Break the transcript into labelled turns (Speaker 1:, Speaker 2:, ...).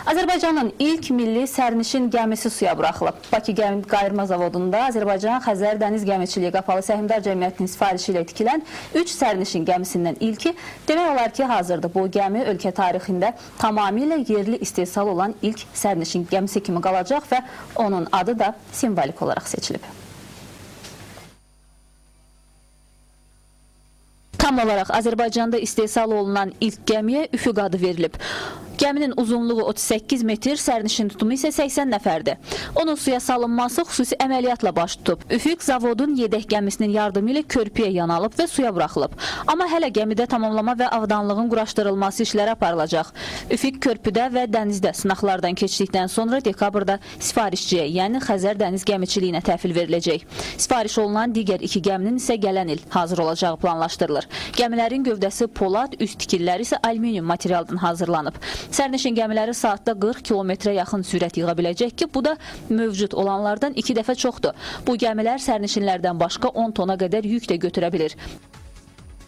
Speaker 1: Azərbaycanın ilk milli sərnişin gəmisi suya buraxılıb. Bakı Gəmi Qayırma Zavodunda Azərbaycan Xəzər Dəniz Gəmiçiliyi Qapalı Səhmdar Cəmiyyətinin sifarişi ilə tikilən 3 sərnişin gəmisindən ilki demək olar ki, hazırdır. Bu gəmi ölkə tarixində tamamilə yerli istehsal olan ilk sərnişin gəmisi kimi qalacaq və onun adı da simvolik olaraq seçilib. Tam olaraq Azərbaycanda istehsal olunan ilk gəmiyə Üfüq adı verilib. Gəminin uzunluğu 38 metr, sərnişin tutumu isə 80 nəfərdir. Onun suya salınması xüsusi əməliyyatla baş tutub. Üfüq zavodun yedək gəmisinin yardımı ilə körpüyə yan alıb və suya buraxılıb. Amma hələ gəmidə tamamlama və avdanlığın quraşdırılması işləri aparılacaq. Üfüq körpüdə və dənizdə sınaqlardan keçdikdən sonra dekabrda sifarişçiyə, yəni Xəzər Dəniz Gəmiçiliyinə təhvil veriləcək. Sifariş olunan digər 2 gəminin isə gələn il hazır olacağı planlaşdırılır. Gəmilərin gövdəsi polad, üst tikilləri isə alüminium materialdan hazırlanıb. Sərnişin gəmiləri saatda 40 kilometrə yaxın sürət yığa biləcək ki, bu da mövcud olanlardan 2 dəfə çoxdur. Bu gəmilər sərnişinlərdən başqa 10 tona qədər yük də götürə bilir.